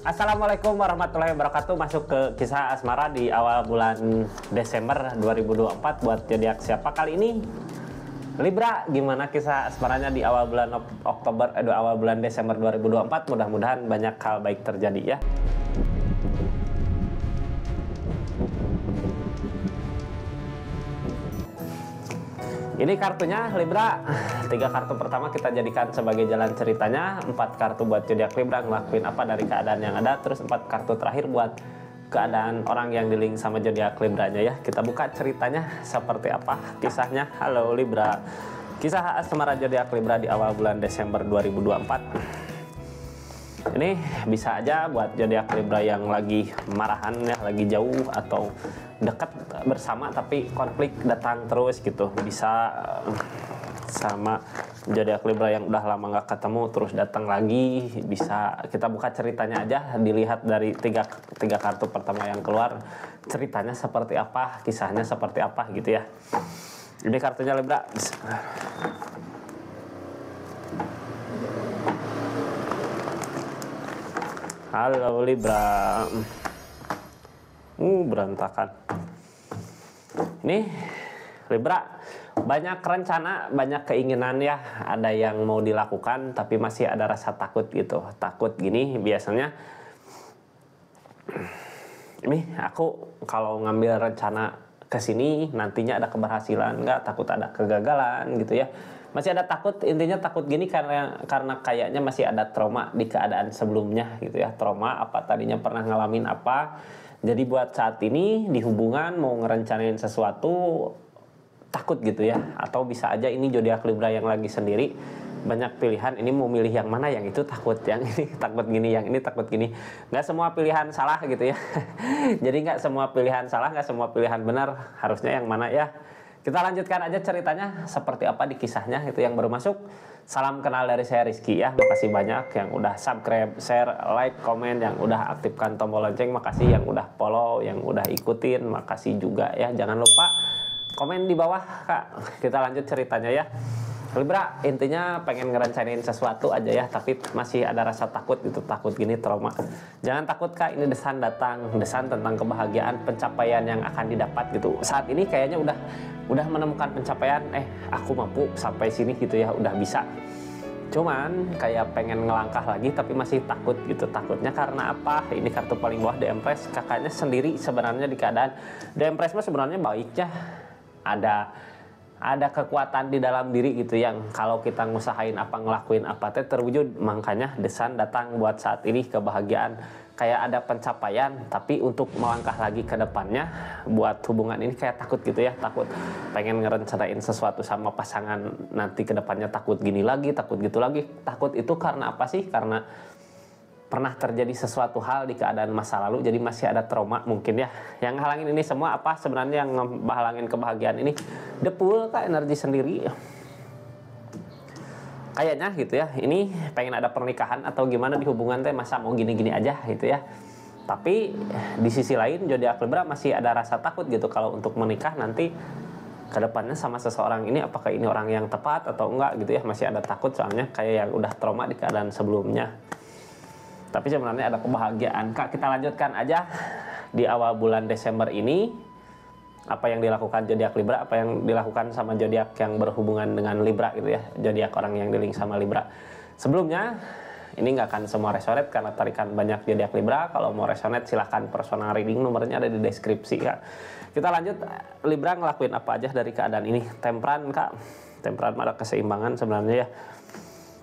Assalamualaikum warahmatullahi wabarakatuh. Masuk ke kisah asmara di awal bulan Desember 2024 buat zodiak siapa kali ini? Libra. Gimana kisah asmaranya di awal bulan awal bulan Desember 2024? Mudah-mudahan banyak hal baik terjadi ya. Ini kartunya Libra. 3 kartu pertama kita jadikan sebagai jalan ceritanya. 4 kartu buat zodiak Libra ngelakuin apa dari keadaan yang ada. Terus 4 kartu terakhir buat keadaan orang yang di link sama zodiak Libranya ya. Kita buka ceritanya seperti apa kisahnya. Halo Libra. Kisah asmara zodiak Libra di awal bulan Desember 2024. Ini bisa aja buat zodiak Libra yang lagi marahan ya, lagi jauh atau dekat bersama tapi konflik datang terus gitu. Bisa sama zodiak Libra yang udah lama nggak ketemu terus datang lagi. Bisa kita buka ceritanya aja, dilihat dari tiga kartu pertama yang keluar, ceritanya seperti apa, kisahnya seperti apa gitu ya. Ini kartunya Libra. Halo Libra. Berantakan. Ini Libra, banyak rencana, banyak keinginan ya. Ada yang mau dilakukan tapi masih ada rasa takut gitu. Takut gini biasanya. Ini aku kalau ngambil rencana ke sini nantinya ada keberhasilan nggak, takut ada kegagalan gitu ya. Masih ada takut, intinya takut gini karena kayaknya masih ada trauma di keadaan sebelumnya gitu ya. Trauma apa, tadinya pernah ngalamin apa. Jadi buat saat ini di hubungan mau ngerencanain sesuatu takut gitu ya. Atau bisa aja ini zodiak Libra yang lagi sendiri, banyak pilihan, ini mau milih yang mana, yang itu takut, yang ini takut gini, yang ini takut gini. Nggak semua pilihan salah gitu ya. Jadi nggak semua pilihan salah, nggak semua pilihan benar, harusnya yang mana ya. Kita lanjutkan aja ceritanya seperti apa di kisahnya. Itu yang baru masuk, salam kenal dari saya Rizky ya. Makasih banyak yang udah subscribe, share, like, komen, yang udah aktifkan tombol lonceng. Makasih yang udah follow, yang udah ikutin, makasih juga ya. Jangan lupa komen di bawah Kak. Kita lanjut ceritanya ya. Libra, intinya pengen ngerencanain sesuatu aja ya, tapi masih ada rasa takut gitu, takut gini, trauma. Jangan takut Kak, ini desan datang, desan tentang kebahagiaan, pencapaian yang akan didapat gitu. Saat ini kayaknya udah menemukan pencapaian, aku mampu sampai sini gitu ya, udah bisa. Cuman kayak pengen ngelangkah lagi tapi masih takut gitu. Takutnya karena apa? Ini kartu paling bawah, The Empress. Kakaknya sendiri sebenarnya di keadaan The Empress mah sebenarnya baiknya ada kekuatan di dalam diri gitu yang kalau kita ngusahain apa, ngelakuin apa teh terwujud. Makanya desan datang buat saat ini, kebahagiaan, kayak ada pencapaian, tapi untuk melangkah lagi ke depannya buat hubungan ini kayak takut gitu ya. Takut pengen ngerencanain sesuatu sama pasangan nanti ke depannya, takut gini lagi, takut gitu lagi. Takut itu karena apa sih? Karena pernah terjadi sesuatu hal di keadaan masa lalu, jadi masih ada trauma mungkin ya. Yang halangin ini semua apa sebenarnya, yang menghalangin kebahagiaan ini? Depul Kak, energi sendiri kayaknya gitu ya. Ini pengen ada pernikahan atau gimana di hubungan teh, masa mau gini-gini aja gitu ya. Tapi di sisi lain zodiak Libra masih ada rasa takut gitu kalau untuk menikah nanti ke depannya sama seseorang ini, apakah ini orang yang tepat atau enggak gitu ya. Masih ada takut soalnya kayak yang udah trauma di keadaan sebelumnya. Tapi sebenarnya ada kebahagiaan Kak. Kita lanjutkan aja di awal bulan Desember ini. Apa yang dilakukan zodiak Libra, apa yang dilakukan sama zodiak yang berhubungan dengan Libra gitu ya. Zodiak orang yang di link sama Libra. Sebelumnya ini nggak akan semua resonate karena tarikan banyak zodiak Libra. Kalau mau resonate silahkan personal reading, nomornya ada di deskripsi Kak. Kita lanjut, Libra ngelakuin apa aja dari keadaan ini. Temperan Kak. Temperan ada keseimbangan sebenarnya ya.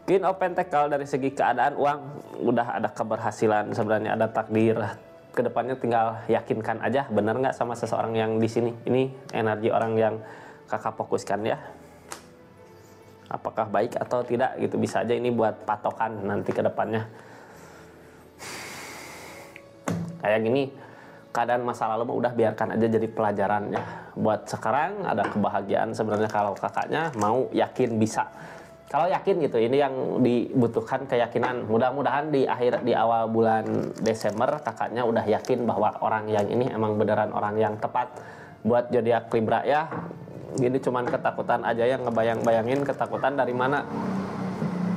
Queen of Pentacle, dari segi keadaan uang udah ada keberhasilan, sebenarnya ada takdir. Kedepannya tinggal yakinkan aja bener nggak sama seseorang yang di sini. Ini energi orang yang Kakak fokuskan ya. Apakah baik atau tidak gitu, bisa aja ini buat patokan nanti kedepannya. Kayak gini, keadaan masa lalu udah biarkan aja jadi pelajaran ya. Buat sekarang ada kebahagiaan sebenarnya kalau kakaknya mau yakin bisa. Kalau yakin gitu, ini yang dibutuhkan keyakinan. Mudah-mudahan di awal bulan Desember kakaknya udah yakin bahwa orang yang ini emang beneran orang yang tepat buat zodiak Libra ya. Gini cuman ketakutan aja yang ngebayang-bayangin, ketakutan dari mana?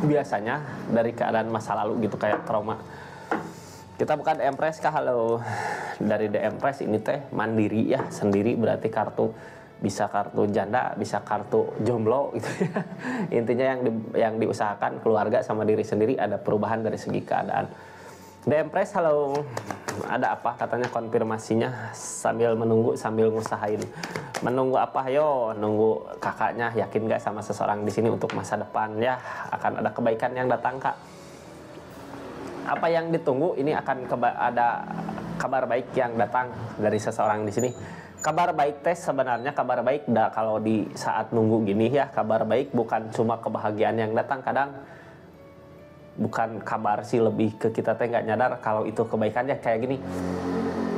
biasanya dari keadaan masa lalu gitu kayak trauma. Kita buka The Empress kah? Halo. Dari The Empress ini teh mandiri ya, sendiri berarti kartu, bisa kartu janda, bisa kartu jomblo gitu ya. Intinya yang diusahakan keluarga sama diri sendiri, ada perubahan dari segi keadaan. The Empress, halo. Ada apa? Katanya konfirmasinya sambil menunggu, sambil ngusahain. Menunggu apa? Yo, nunggu kakaknya yakin gak sama seseorang di sini untuk masa depan ya, akan ada kebaikan yang datang, Kak. Apa yang ditunggu ini akan ada kabar baik yang datang dari seseorang di sini. Kabar baik teh sebenarnya kabar baik kalau di saat nunggu gini ya, kabar baik bukan cuma kebahagiaan yang datang, kadang bukan kabar sih, lebih ke kita teh nggak nyadar kalau itu kebaikannya. Kayak gini,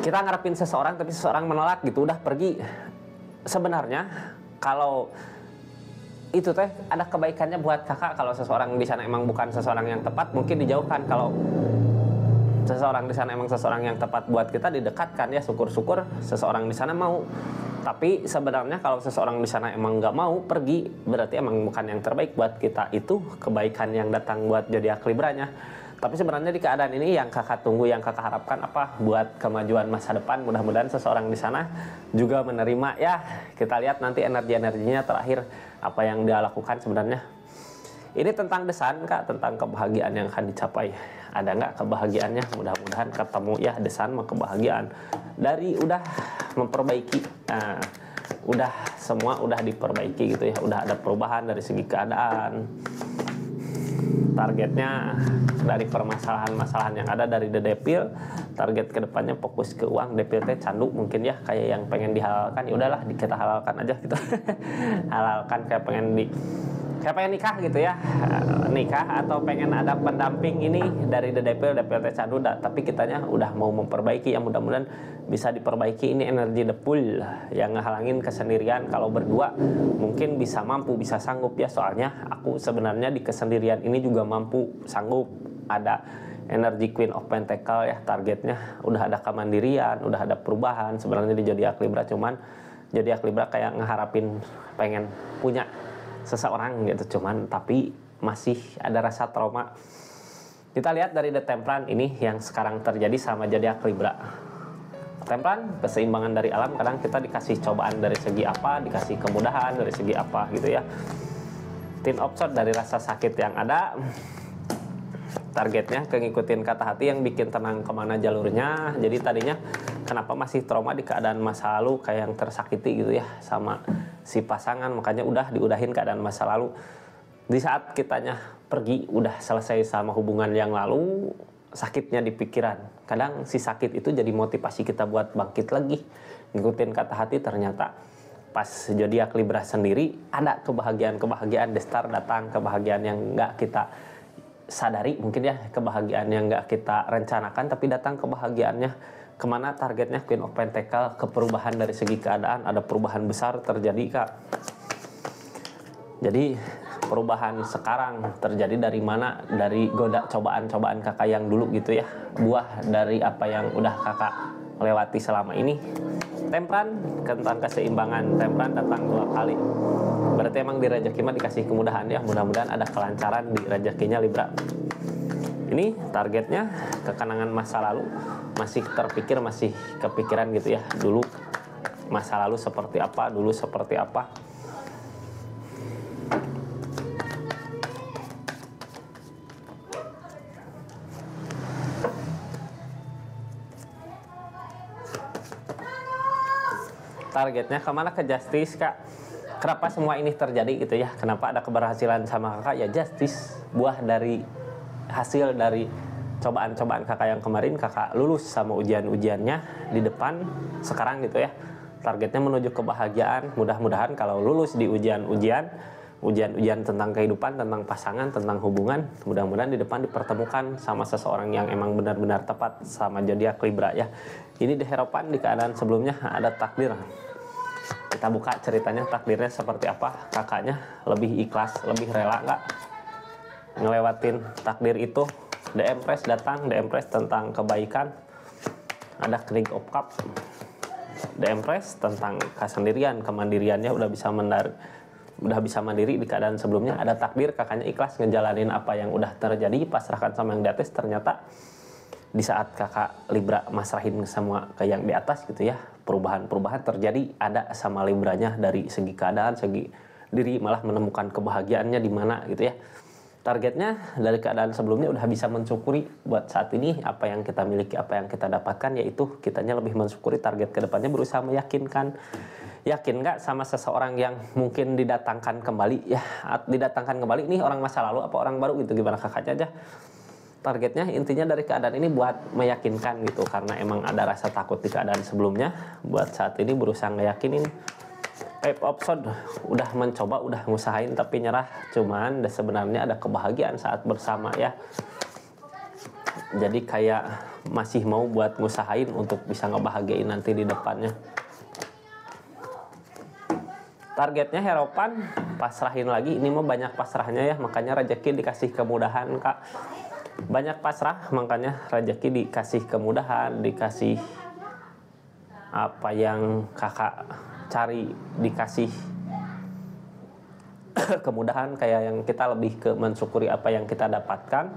kita ngarepin seseorang tapi seseorang menolak gitu, udah pergi. Sebenarnya kalau itu teh ada kebaikannya buat kakak. Kalau seseorang di sana emang bukan seseorang yang tepat, mungkin dijauhkan. Kalau seseorang di sana emang seseorang yang tepat buat kita, didekatkan ya, syukur-syukur seseorang di sana mau. Tapi sebenarnya kalau seseorang di sana emang nggak mau pergi, berarti emang bukan yang terbaik buat kita. Itu kebaikan yang datang buat zodiak Libranya. Tapi sebenarnya di keadaan ini yang kakak tunggu, yang kakak harapkan apa buat kemajuan masa depan, mudah-mudahan seseorang di sana juga menerima ya. Kita lihat nanti energi-energinya terakhir apa yang dia lakukan sebenarnya. Ini tentang desan, Kak, tentang kebahagiaan yang akan dicapai. Ada nggak kebahagiaannya? Mudah-mudahan ketemu ya, desan sama kebahagiaan. Dari udah memperbaiki, nah, udah semua udah diperbaiki gitu ya, udah ada perubahan dari segi keadaan. Targetnya dari permasalahan-masalahan yang ada dari The Devil, target kedepannya fokus ke uang. Devil teh candu mungkin ya, kayak yang pengen dihalalkan, ya udahlah kita halalkan aja gitu. Halalkan kayak pengen nikah gitu ya, nikah atau pengen ada pendamping ini dari The Devil teh candu, tapi kitanya udah mau memperbaiki ya, mudah-mudahan bisa diperbaiki. Ini energi The Pool yang ngehalangin kesendirian. Kalau berdua mungkin bisa mampu, bisa sanggup ya, soalnya aku sebenarnya di kesendirian ini juga mampu, sanggup. Ada energi Queen of Pentacle ya, targetnya udah ada kemandirian, udah ada perubahan sebenarnya di zodiak Libra. Cuman zodiak Libra kayak ngeharapin pengen punya seseorang gitu, cuman tapi masih ada rasa trauma. Kita lihat dari The Temperance ini yang sekarang terjadi sama zodiak Libra. Temperance, keseimbangan dari alam. Kadang kita dikasih cobaan dari segi apa, dikasih kemudahan dari segi apa gitu ya. Ten of Swords dari rasa sakit yang ada. Targetnya ngikutin kata hati yang bikin tenang kemana jalurnya. Jadi tadinya kenapa masih trauma di keadaan masa lalu, kayak yang tersakiti gitu ya sama si pasangan, makanya diudahin keadaan masa lalu. Di saat kitanya pergi, udah selesai sama hubungan yang lalu, sakitnya di pikiran. Kadang si sakit itu jadi motivasi kita buat bangkit lagi, ngikutin kata hati. Ternyata pas zodiak Libra sendiri ada kebahagiaan The Star datang, kebahagiaan yang nggak kita sadari mungkin ya, kebahagiaan yang nggak kita rencanakan, tapi datang kebahagiaannya. Kemana targetnya? Queen of Pentacle, ke perubahan dari segi keadaan. Ada perubahan besar terjadi, Kak. Jadi perubahan sekarang terjadi dari mana? Dari cobaan-cobaan kakak yang dulu gitu ya, buah dari apa yang udah kakak lewati selama ini. Temperance tentang keseimbangan. Temperance datang 2 kali, berarti emang di rezeki mah dikasih kemudahan ya, mudah-mudahan ada kelancaran di rezekinya Libra. Ini targetnya kekenangan masa lalu, masih terpikir, masih kepikiran gitu ya, dulu masa lalu seperti apa, dulu seperti apa. Targetnya kemana? Ke Justice, Kak. Kenapa semua ini terjadi gitu ya, kenapa ada keberhasilan sama kakak? Ya Justice, buah dari hasil dari cobaan-cobaan kakak yang kemarin. Kakak lulus sama ujian-ujiannya di depan sekarang gitu ya, targetnya menuju kebahagiaan. Mudah-mudahan kalau lulus di ujian-ujian tentang kehidupan, tentang pasangan, tentang hubungan, mudah-mudahan di depan dipertemukan sama seseorang yang emang benar-benar tepat sama zodiak Libra ya. Ini di harapan di keadaan sebelumnya ada takdir. Kita buka ceritanya, takdirnya seperti apa. Kakaknya lebih ikhlas, lebih rela nggak ngelewatin takdir itu. The Empress datang, The Empress tentang kebaikan. Ada King of Cup. The Empress tentang kesendirian, kemandiriannya udah bisa udah bisa mandiri di keadaan sebelumnya, ada takdir kakaknya ikhlas ngejalanin apa yang udah terjadi, pasrahkan sama yang di atas. Ternyata di saat kakak Libra masrahin semua ke yang di atas gitu ya, perubahan terjadi ada sama Libranya dari segi keadaan, segi diri, malah menemukan kebahagiaannya di mana gitu ya. Targetnya dari keadaan sebelumnya udah bisa mensyukuri buat saat ini apa yang kita miliki, apa yang kita dapatkan, yaitu kitanya lebih mensyukuri. Target kedepannya berusaha meyakinkan, yakin nggak sama seseorang yang mungkin didatangkan kembali ya, didatangkan kembali ini orang masa lalu apa orang baru gitu, gimana kakaknya aja. Targetnya intinya dari keadaan ini buat meyakinkan gitu, karena emang ada rasa takut di keadaan sebelumnya. Buat saat ini berusaha ngeyakinin. Type option udah mencoba, udah ngusahain tapi nyerah, cuman sebenarnya ada kebahagiaan saat bersama ya. Jadi kayak masih mau buat ngusahain untuk bisa ngebahagiain nanti di depannya. Targetnya harapan pasrahin lagi, ini mah banyak pasrahnya ya, makanya rezeki dikasih kemudahan kak. Banyak pasrah makanya rezeki dikasih kemudahan, dikasih apa yang kakak cari, dikasih kemudahan, kayak yang kita lebih ke mensyukuri apa yang kita dapatkan.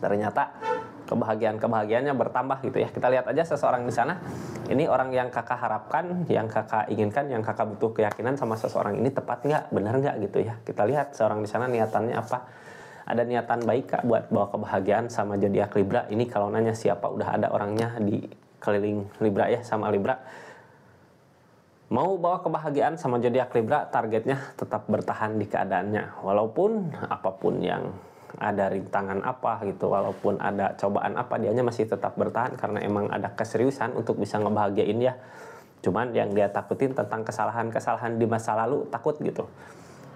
Ternyata kebahagiaannya bertambah gitu ya. Kita lihat aja seseorang di sana, ini orang yang kakak harapkan, yang kakak inginkan, yang kakak butuh keyakinan sama seseorang ini tepat nggak, benar nggak gitu ya. Kita lihat seorang di sana niatannya apa. Ada niatan baik kak buat bawa kebahagiaan sama zodiak Libra. Ini kalau nanya siapa, udah ada orangnya di keliling Libra ya, sama Libra. Mau bawa kebahagiaan sama zodiak Libra, targetnya tetap bertahan di keadaannya. Walaupun apapun yang ada rintangan apa gitu, walaupun ada cobaan apa, dianya masih tetap bertahan karena emang ada keseriusan untuk bisa ngebahagiain ya. Cuman yang dia takutin tentang kesalahan-kesalahan di masa lalu, takut gitu.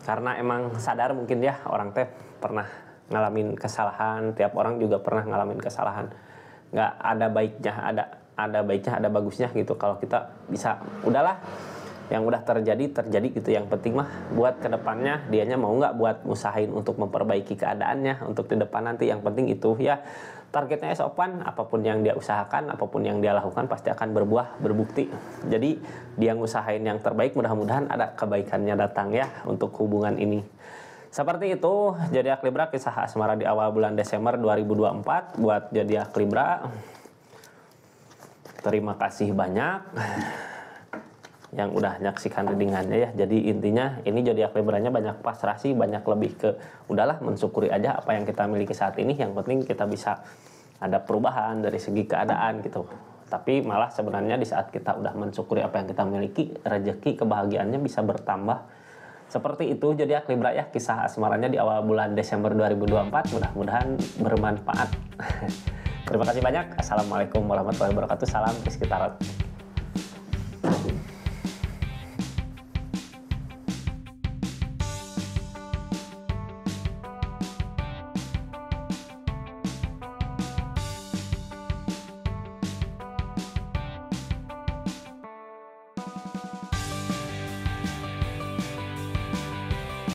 Karena emang sadar mungkin ya, orang teh pernah ngalamin kesalahan, tiap orang juga pernah ngalamin kesalahan. Nggak ada baiknya, ada baiknya, ada bagusnya gitu. Kalau kita bisa, udahlah, yang udah terjadi gitu. Yang penting mah buat kedepannya dianya mau nggak buat ngusahain untuk memperbaiki keadaannya untuk di depan nanti. Yang penting itu ya, targetnya sopan, apapun yang dia usahakan, apapun yang dia lakukan pasti akan berbuah, berbukti. Jadi dia ngusahain yang terbaik, mudah-mudahan ada kebaikannya datang ya untuk hubungan ini. Seperti itu zodiak Libra, kisah asmara di awal bulan Desember 2024 buat zodiak Libra. Terima kasih banyak yang udah nyaksikan readingannya ya. Jadi intinya ini zodiak Libranya banyak pasrah sih, banyak lebih ke udahlah mensyukuri aja apa yang kita miliki saat ini. Yang penting kita bisa ada perubahan dari segi keadaan gitu. Tapi malah sebenarnya di saat kita udah mensyukuri apa yang kita miliki, rezeki kebahagiaannya bisa bertambah. Seperti itu zodiak Libra ya, kisah asmaranya di awal bulan Desember 2024. Mudah-mudahan bermanfaat. Terima kasih banyak. Assalamualaikum warahmatullahi wabarakatuh. Salam di sekitar.